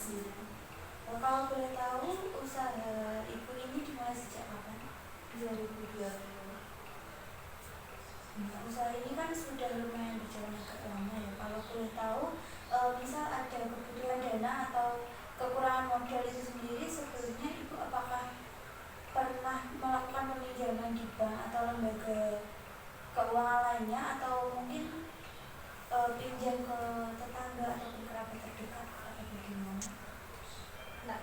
informasinya. Kalau boleh tahu, usaha ibu ini dimulai sejak kapan? 2020. Usaha ini kan sudah lumayan berjalan agak lama ya. Kalau boleh tahu, misal ada kebutuhan dana atau kekurangan modal itu sendiri, sebelumnya ibu apakah pernah melakukan peminjaman di bank atau lembaga keuangan lainnya, atau mungkin pinjam ke tetangga atau kerabat terdekat atau bagaimana? Nggak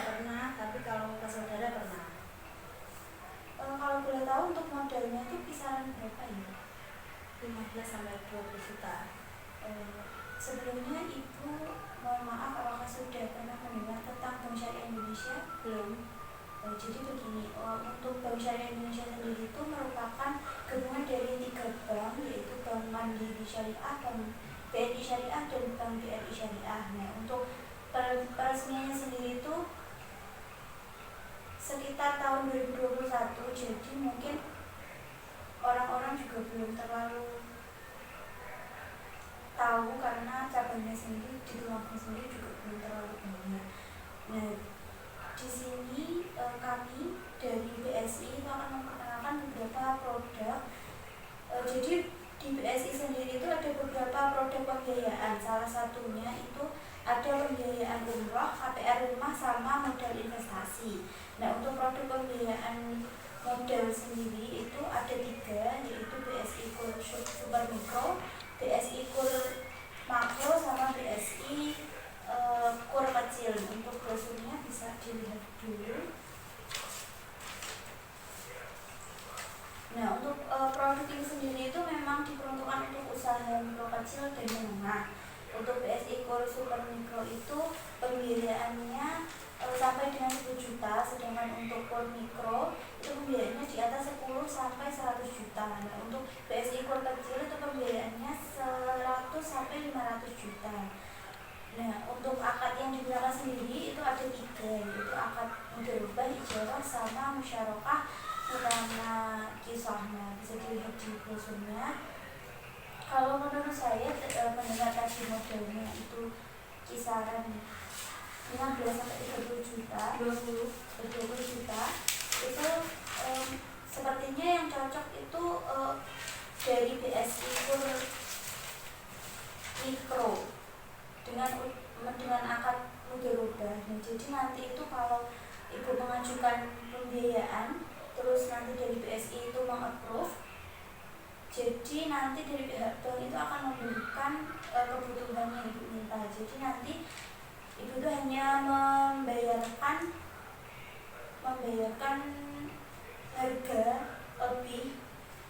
pernah, tapi kalau ke saudara pernah. Kalau boleh tahu untuk modalnya itu kisaran berapa ya? 15 sampai 20 juta. Sebelumnya ibu, mohon maaf, apakah sudah pernah mendengar tentang Bank Syariah Indonesia? Belum. Jadi begini, untuk Bank Syariah Indonesia sendiri itu merupakan gabungan dari 3 bank, yaitu Bank Mandiri Syariah, Bank BNI Syariah, dan Bank BRI Syariah. Nah, untuk peresmiannya sendiri itu sekitar tahun 2021, jadi mungkin orang-orang juga belum terlalu tahu karena cabangnya sendiri di Tulungagung sendiri juga belum terlalu banyak. Nah, di sini kami dari BSI itu akan memperkenalkan beberapa produk. Jadi di BSI sendiri itu ada beberapa produk pembiayaan. Salah satunya itu ada pembiayaan umroh, KPR rumah, sama modal investasi. Nah, untuk produk pembiayaan modal sendiri itu ada 3, yaitu BSI Kur Super Mikro, BSI Kur Makro, sama BSI Kur Kecil. Untuk brosurnya bisa dilihat dulu. Nah, untuk produk ini sendiri itu memang diperuntukkan untuk usaha mikro kecil dan menengah. Untuk BSI Kur Super Mikro itu pembiayaannya sampai dengan 10 juta, sedangkan untuk Kur Mikro itu pembiayaannya di atas 10 sampai 100 juta. Nah, untuk BSI Kur Kecil itu pembiayaannya 100 sampai 500 juta. Nah, untuk akad yang digunakan sendiri itu ada 3, yaitu akad mudharabah, ijarah, sama musyarakah utama kisahnya. Bisa dilihat di brosurnya. Kalau menurut saya mendengar tadi modalnya itu kisaran 15 sampai 30 juta, 20 juta itu sepertinya yang cocok itu dari BSI Kur Mikro dengan akad mudharabah. Jadi nanti itu kalau ibu mengajukan pembiayaan, terus nanti dari BSI itu meng-approve, jadi nanti dari pihak bank itu akan memberikan kebutuhan yang ibu minta. Jadi nanti ibu itu hanya membayarkan harga lebih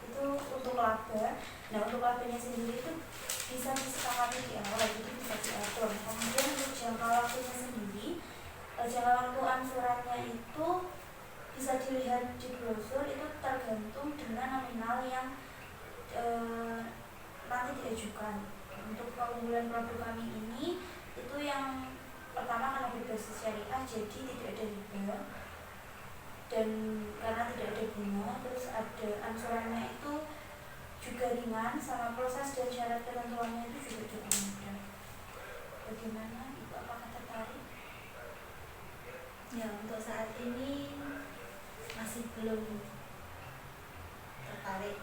itu untuk laba. Nah, untuk labanya sendiri itu bisa disepakati di awal, jadi bisa diatur. Kemudian untuk jangka waktunya sendiri, jangka waktu angsurannya itu bisa dilihat di brosur, itu tergantung dengan nominal yang nanti diajukan. Untuk keunggulan produk kami ini itu yang pertama karena berbasis syariah, jadi tidak ada riba, dan karena tidak ada bunga, terus ada angsurannya itu juga ringan, sama proses dan syarat ketentuannya itu juga cukup mudah. Bagaimana ibu, apakah tertarik? Ya, untuk saat ini masih belum tertarik.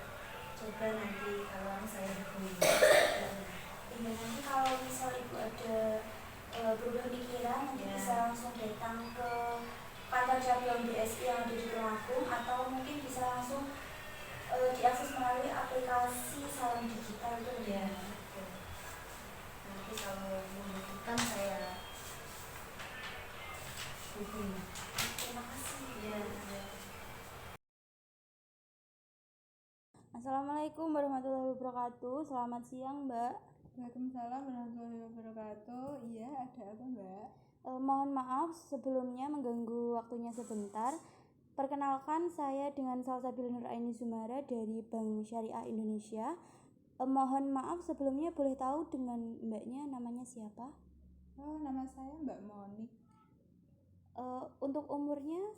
Coba nanti kalau saya hubungi. Iya, nanti kalau misal ibu ada berubah pikiran, nanti bisa langsung datang ke kantor cabang BSI yang ada di Tulungagung, atau mungkin bisa langsung diakses melalui aplikasi Salam Digital itu ya. Nanti kalau membutuhkan saya hubungi. Terima kasih. Ya. Assalamualaikum warahmatullahi wabarakatuh. Selamat siang, Mbak. Waalaikumsalam warahmatullahi wabarakatuh. Iya, ada apa, Mbak? Mohon maaf sebelumnya mengganggu waktunya sebentar. Perkenalkan, saya dengan Salsabila Nuraini Zumara dari Bank Syariah Indonesia. Mohon maaf sebelumnya, boleh tahu dengan mbaknya namanya siapa? Nama saya Mbak Monik. Untuk umurnya?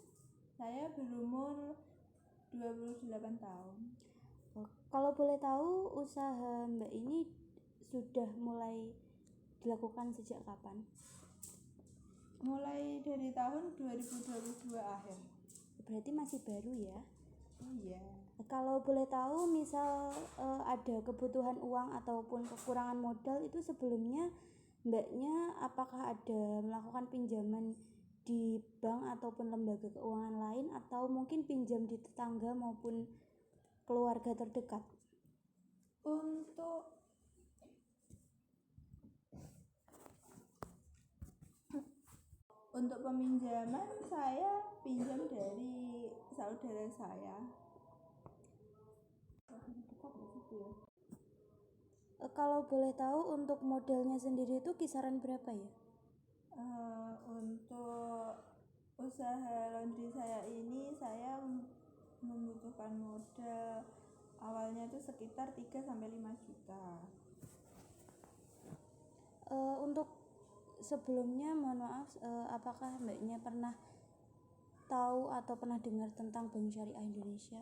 Saya berumur 28 tahun. Kalau boleh tahu, usaha mbak ini sudah mulai dilakukan sejak kapan? mulai dari tahun 2022 akhir. Berarti masih baru ya. Iya. Kalau boleh tahu misal ada kebutuhan uang ataupun kekurangan modal itu sebelumnya mbaknya apakah ada melakukan pinjaman di bank ataupun lembaga keuangan lain atau mungkin pinjam di tetangga maupun keluarga terdekat? Untuk peminjaman saya pinjam dari saudara saya. Kalau boleh tahu untuk modalnya sendiri itu kisaran berapa ya? Untuk usaha laundry saya ini saya membutuhkan modal awalnya itu sekitar 3-5 juta. Untuk sebelumnya mohon maaf, apakah mbaknya pernah tahu atau pernah dengar tentang Bank Syariah Indonesia?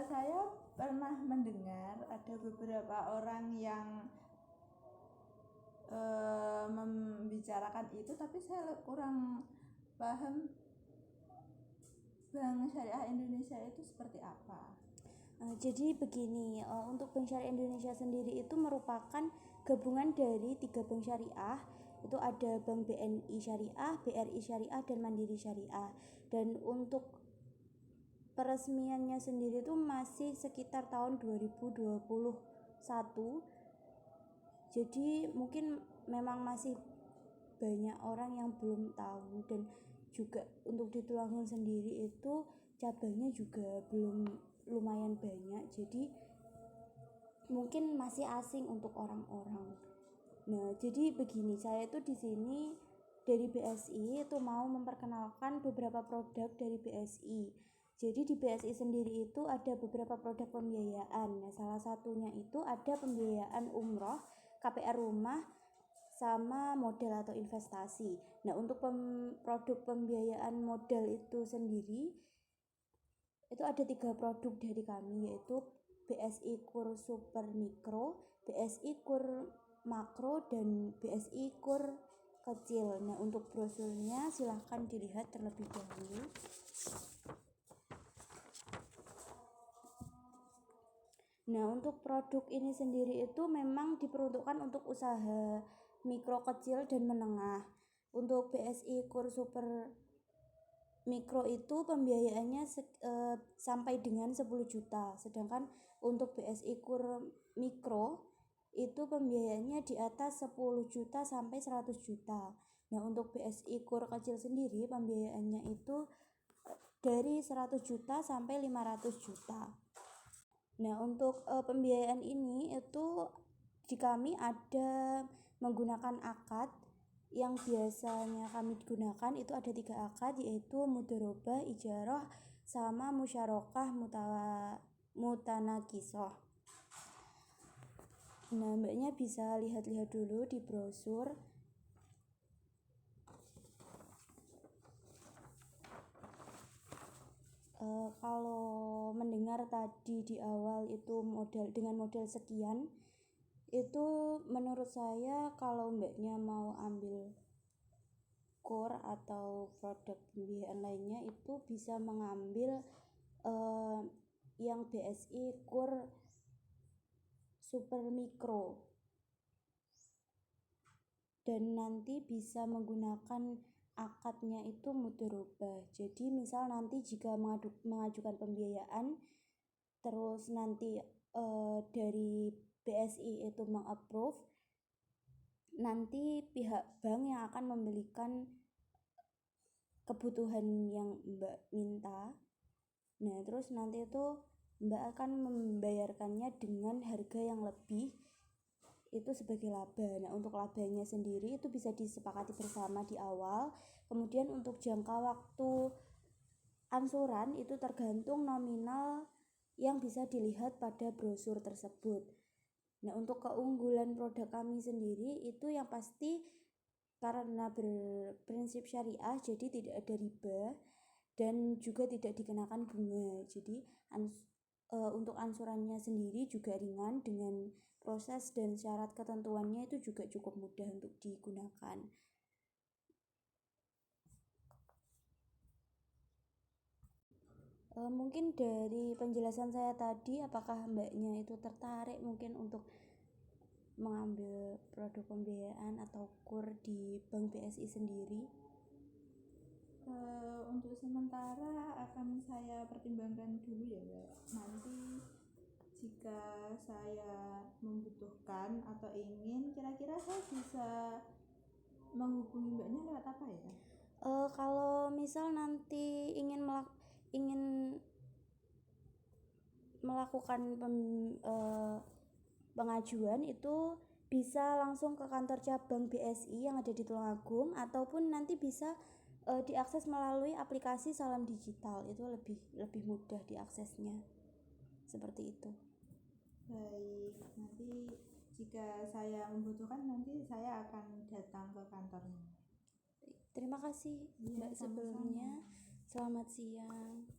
Saya pernah mendengar ada beberapa orang yang membicarakan itu, tapi saya kurang paham Bank Syariah Indonesia itu seperti apa. Jadi begini, untuk Bank Syariah Indonesia sendiri itu merupakan gabungan dari 3 bank syariah. Itu ada Bank BNI Syariah, BRI Syariah, dan Mandiri Syariah. Dan untuk peresmiannya sendiri itu masih sekitar tahun 2021. Jadi mungkin memang masih banyak orang yang belum tahu, dan juga untuk di Tulungagung sendiri itu cabangnya juga belum lumayan banyak, jadi mungkin masih asing untuk orang-orang. Nah, jadi begini, saya itu di sini dari BSI itu mau memperkenalkan beberapa produk dari BSI. Jadi di BSI sendiri itu ada beberapa produk pembiayaan. Nah, salah satunya itu ada pembiayaan umroh, KPR rumah, sama modal atau investasi. Nah, untuk produk pembiayaan modal itu sendiri itu ada 3 produk dari kami, yaitu BSI Kur Super Mikro, BSI Kur Makro, dan BSI Kur Kecil. Nah, untuk brosurnya silahkan dilihat terlebih dahulu. Nah, untuk produk ini sendiri itu memang diperuntukkan untuk usaha mikro, kecil, dan menengah. Untuk BSI Kur Super Mikro itu pembiayaannya sampai dengan 10 juta. Sedangkan untuk BSI Kur Mikro itu pembiayaannya di atas 10 juta sampai 100 juta. Nah, untuk BSI Kur Kecil sendiri pembiayaannya itu dari 100 juta sampai 500 juta. Nah, untuk pembiayaan ini itu di kami ada menggunakan akad yang biasanya kami gunakan. Itu ada 3 akad, yaitu mudharabah, ijarah, sama musyarakah mutanakisoh. Nah, mbaknya bisa lihat-lihat dulu di brosur. Kalau mendengar tadi di awal itu dengan modal sekian, itu menurut saya kalau mbaknya mau ambil kur atau produk pembiayaan lainnya itu bisa mengambil yang BSI Kur Super Mikro, dan nanti bisa menggunakan akadnya itu mudharabah. Jadi misal nanti jika mengajukan pembiayaan terus nanti dari BSI itu mengapprove, nanti pihak bank yang akan membelikan kebutuhan yang mbak minta. Nah, terus nanti itu mbak akan membayarkannya dengan harga yang lebih, itu sebagai laba. Nah, untuk labanya sendiri itu bisa disepakati bersama di awal. Kemudian untuk jangka waktu angsuran itu tergantung nominal yang bisa dilihat pada brosur tersebut. Nah, untuk keunggulan produk kami sendiri itu yang pasti karena berprinsip syariah, jadi tidak ada riba dan juga tidak dikenakan bunga. Jadi untuk angsurannya sendiri juga ringan, dengan proses dan syarat ketentuannya itu juga cukup mudah untuk digunakan. Mungkin dari penjelasan saya tadi, apakah mbaknya itu tertarik mungkin untuk mengambil produk pembiayaan atau KUR di Bank BSI sendiri? Untuk sementara akan saya pertimbangkan dulu ya Mbak. Nanti jika saya membutuhkan atau ingin, kira-kira saya bisa menghubungi Mbaknya lewat apa ya? Kalau misal nanti ingin melakukan pengajuan, itu bisa langsung ke kantor cabang BSI yang ada di Tulungagung, ataupun nanti bisa diakses melalui aplikasi Salam Digital. Itu lebih mudah diaksesnya, seperti itu. Baik, nanti jika saya membutuhkan, nanti saya akan datang ke kantornya. Terima kasih Mbak Iya, sama-sama. sebelumnya. Selamat siang.